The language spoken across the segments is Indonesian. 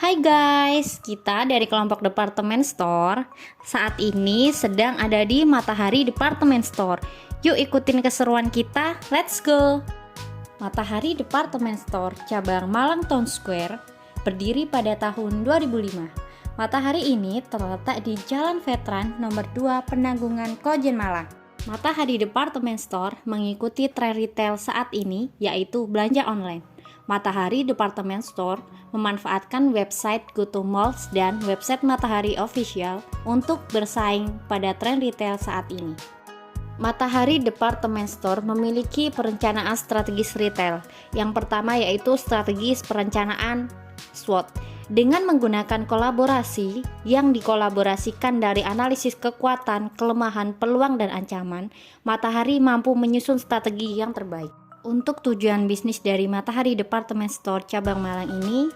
Hai guys, kita dari kelompok Department Store saat ini sedang ada di Matahari Department Store. Yuk ikutin keseruan kita, let's go! Matahari Department Store cabang Malang Town Square berdiri pada tahun 2005. Matahari ini terletak di Jalan Veteran nomor 2 Penanggungan Kojen Malang. Matahari Department Store mengikuti tren retail saat ini, yaitu belanja online. Matahari Department Store memanfaatkan website GoTo Malls dan website Matahari Official untuk bersaing pada tren retail saat ini. Matahari Department Store memiliki perencanaan strategis retail. Yang pertama yaitu strategis perencanaan SWOT. Dengan menggunakan kolaborasi yang dikolaborasikan dari analisis kekuatan, kelemahan, peluang, dan ancaman, Matahari mampu menyusun strategi yang terbaik. Untuk tujuan bisnis dari Matahari Department Store cabang Malang ini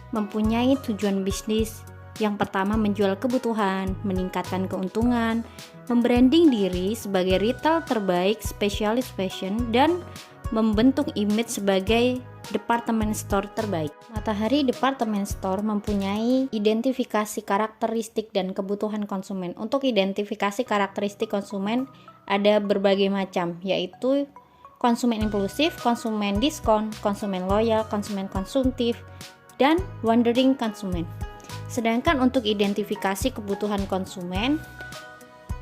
mempunyai tujuan bisnis yang pertama menjual kebutuhan, meningkatkan keuntungan, membranding diri sebagai retail terbaik spesialis fashion, dan membentuk image sebagai department store terbaik. Matahari Department Store mempunyai identifikasi karakteristik dan kebutuhan konsumen. Untuk identifikasi karakteristik konsumen ada berbagai macam, yaitu konsumen impulsif, konsumen diskon, konsumen loyal, konsumen konsumtif, dan wandering konsumen. Sedangkan untuk identifikasi kebutuhan konsumen,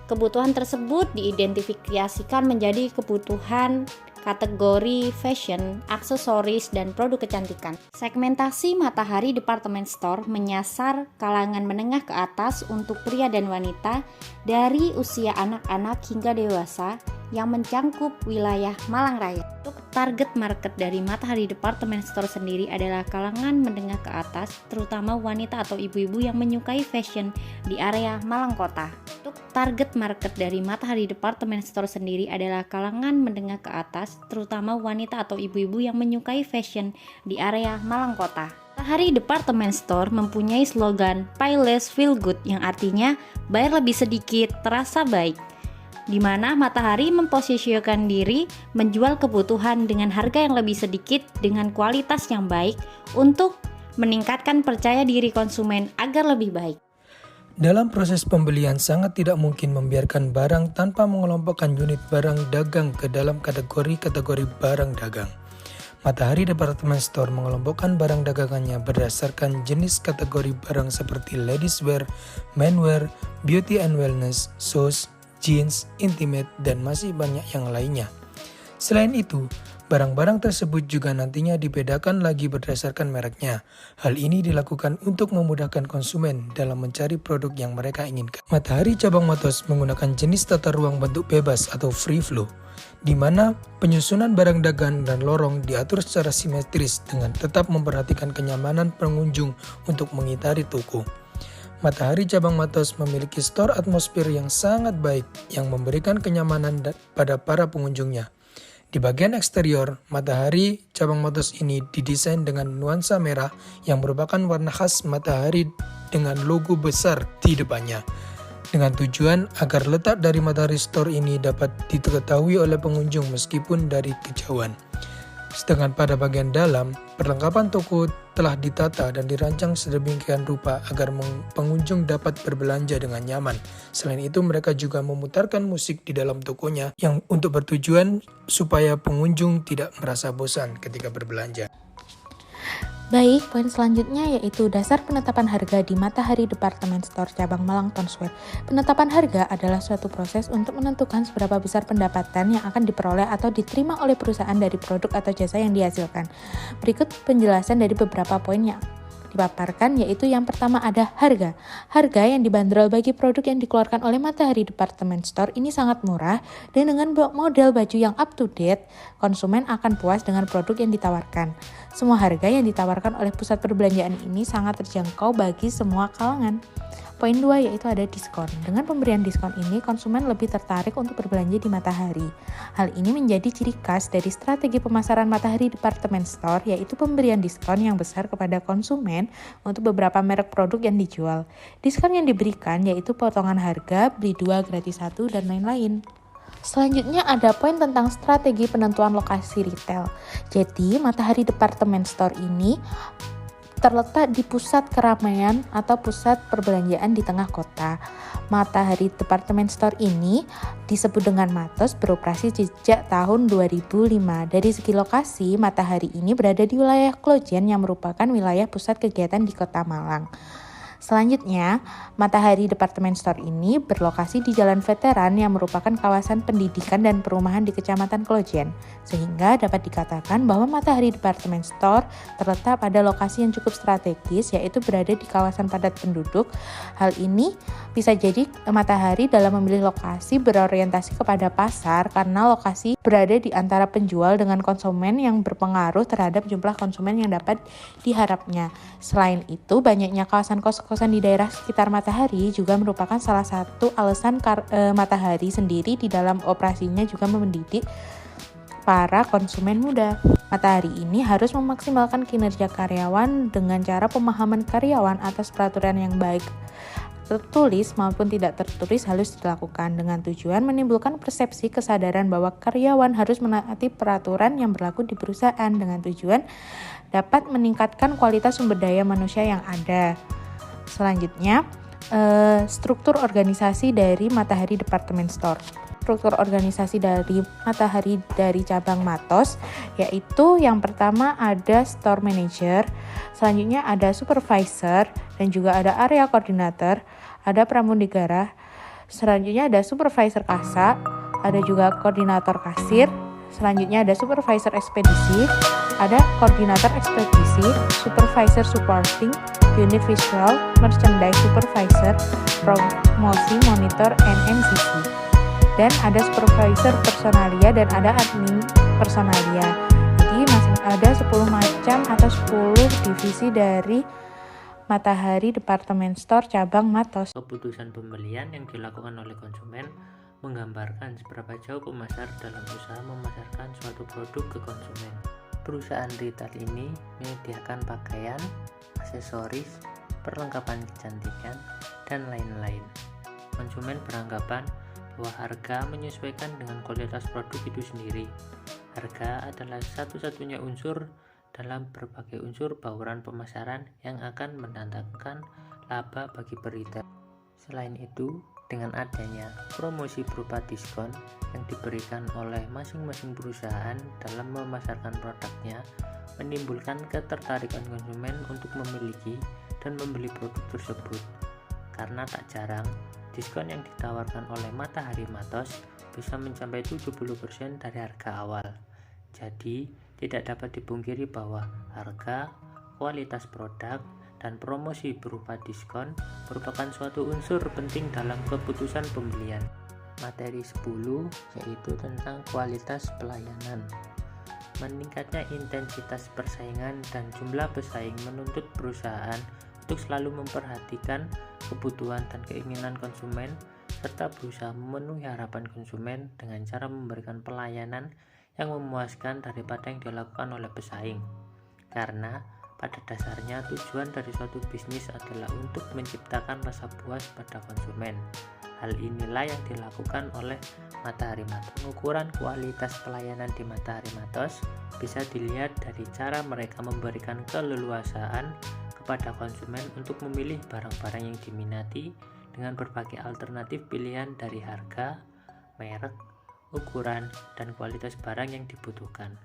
kebutuhan tersebut diidentifikasikan menjadi kebutuhan kategori fashion, aksesoris, dan produk kecantikan. Segmentasi Matahari Department Store menyasar kalangan menengah ke atas untuk pria dan wanita dari usia anak-anak hingga dewasa yang mencangkup wilayah Malang Raya. Untuk target market dari Matahari Department Store sendiri adalah kalangan menengah ke atas, terutama wanita atau ibu-ibu yang menyukai fashion di area Malang Kota. Untuk target market dari Matahari Department Store sendiri adalah kalangan menengah ke atas, terutama wanita atau ibu-ibu yang menyukai fashion di area Malang Kota. Matahari Department Store mempunyai slogan Buy Less Feel Good, yang artinya bayar lebih sedikit, terasa baik, di mana Matahari memposisikan diri menjual kebutuhan dengan harga yang lebih sedikit dengan kualitas yang baik untuk meningkatkan percaya diri konsumen agar lebih baik. Dalam proses pembelian sangat tidak mungkin membiarkan barang tanpa mengelompokkan unit barang dagang ke dalam kategori-kategori barang dagang. Matahari Department Store mengelompokkan barang dagangannya berdasarkan jenis kategori barang seperti ladies wear, menswear, beauty and wellness, shoes, jeans, intimate, dan masih banyak yang lainnya. Selain itu, barang-barang tersebut juga nantinya dibedakan lagi berdasarkan mereknya. Hal ini dilakukan untuk memudahkan konsumen dalam mencari produk yang mereka inginkan. Matahari Cabang Matos menggunakan jenis tata ruang bentuk bebas atau free flow, di mana penyusunan barang dagang dan lorong diatur secara simetris dengan tetap memperhatikan kenyamanan pengunjung untuk mengitari toko. Matahari Cabang Matos memiliki store atmosfer yang sangat baik yang memberikan kenyamanan pada para pengunjungnya. Di bagian eksterior, Matahari Cabang Matos ini didesain dengan nuansa merah yang merupakan warna khas Matahari dengan logo besar di depannya, dengan tujuan agar letak dari Matahari Store ini dapat diketahui oleh pengunjung meskipun dari kejauhan. Sedangkan pada bagian dalam, perlengkapan toko telah ditata dan dirancang sedemikian rupa agar pengunjung dapat berbelanja dengan nyaman. Selain itu, mereka juga memutarkan musik di dalam tokonya yang untuk bertujuan supaya pengunjung tidak merasa bosan ketika berbelanja. Baik, poin selanjutnya yaitu dasar penetapan harga di Matahari Department Store cabang Malang Town Square. Penetapan harga adalah suatu proses untuk menentukan seberapa besar pendapatan yang akan diperoleh atau diterima oleh perusahaan dari produk atau jasa yang dihasilkan. Berikut penjelasan dari beberapa poin yang dipaparkan, yaitu yang pertama ada harga. Harga yang dibanderol bagi produk yang dikeluarkan oleh Matahari Department Store ini sangat murah, dan dengan model baju yang up to date, konsumen akan puas dengan produk yang ditawarkan. Semua harga yang ditawarkan oleh pusat perbelanjaan ini sangat terjangkau bagi semua kalangan. Poin 2 yaitu ada diskon. Dengan pemberian diskon ini, konsumen lebih tertarik untuk berbelanja di Matahari. Hal ini menjadi ciri khas dari strategi pemasaran Matahari Department Store, yaitu pemberian diskon yang besar kepada konsumen untuk beberapa merek produk yang dijual. Diskon yang diberikan yaitu potongan harga, beli 2 gratis 1, dan lain-lain. Selanjutnya ada poin tentang strategi penentuan lokasi retail. Jadi, Matahari Department Store ini terletak di pusat keramaian atau pusat perbelanjaan di tengah kota. Matahari Department Store ini disebut dengan Matos, beroperasi sejak tahun 2005. Dari segi lokasi, Matahari ini berada di wilayah Klojen yang merupakan wilayah pusat kegiatan di Kota Malang. Selanjutnya, Matahari Department Store ini berlokasi di Jalan Veteran yang merupakan kawasan pendidikan dan perumahan di Kecamatan Klojen, sehingga dapat dikatakan bahwa Matahari Department Store terletak pada lokasi yang cukup strategis, yaitu berada di kawasan padat penduduk. Hal ini bisa jadi Matahari dalam memilih lokasi berorientasi kepada pasar karena lokasi berada di antara penjual dengan konsumen yang berpengaruh terhadap jumlah konsumen yang dapat diharapnya. Selain itu, banyaknya kawasan kos-kosan di daerah sekitar Matahari juga merupakan salah satu alasan Matahari sendiri di dalam operasinya juga mendidik para konsumen muda. Matahari ini harus memaksimalkan kinerja karyawan dengan cara pemahaman karyawan atas peraturan yang baik tertulis maupun tidak tertulis harus dilakukan dengan tujuan menimbulkan persepsi kesadaran bahwa karyawan harus menaati peraturan yang berlaku di perusahaan dengan tujuan dapat meningkatkan kualitas sumber daya manusia yang ada. Selanjutnya, struktur organisasi dari Matahari Department Store. Struktur organisasi dari Matahari dari cabang Matos, yaitu yang pertama ada store manager, selanjutnya ada supervisor, dan juga ada area koordinator, ada pramugara, selanjutnya ada supervisor kasa, ada juga koordinator kasir, selanjutnya ada supervisor ekspedisi, ada koordinator ekspedisi, supervisor supporting, unit visual, merchandise supervisor, promosi, monitor, and MCC. Dan ada supervisor personalia dan ada admin personalia. Jadi masing ada 10 macam atau 10 divisi dari Matahari Department Store cabang Matos. Keputusan pembelian yang dilakukan oleh konsumen menggambarkan seberapa jauh pemasar dalam usaha memasarkan suatu produk ke konsumen. Perusahaan retail ini menyediakan pakaian, aksesoris, perlengkapan kecantikan, dan lain-lain. Konsumen beranggapan bahwa harga menyesuaikan dengan kualitas produk itu sendiri. Harga adalah satu-satunya unsur dalam berbagai unsur bauran pemasaran yang akan mendatangkan laba bagi peritel. Selain itu, dengan adanya promosi berupa diskon yang diberikan oleh masing-masing perusahaan dalam memasarkan produknya, menimbulkan ketertarikan konsumen untuk memiliki dan membeli produk tersebut. Karena tak jarang, diskon yang ditawarkan oleh Matahari Matos bisa mencapai 70% dari harga awal. Jadi, tidak dapat dipungkiri bahwa harga, kualitas produk, dan promosi berupa diskon merupakan suatu unsur penting dalam keputusan pembelian. Materi 10 yaitu tentang kualitas pelayanan. Meningkatnya intensitas persaingan dan jumlah pesaing menuntut perusahaan untuk selalu memperhatikan kebutuhan dan keinginan konsumen serta berusaha memenuhi harapan konsumen dengan cara memberikan pelayanan yang memuaskan daripada yang dilakukan oleh pesaing. Karena pada dasarnya tujuan dari suatu bisnis adalah untuk menciptakan rasa puas pada konsumen. Hal inilah yang dilakukan oleh Matahari Matos. Pengukuran kualitas pelayanan di Matahari Matos bisa dilihat dari cara mereka memberikan keleluasaan kepada konsumen untuk memilih barang-barang yang diminati dengan berbagai alternatif pilihan dari harga, merek, ukuran, dan kualitas barang yang dibutuhkan.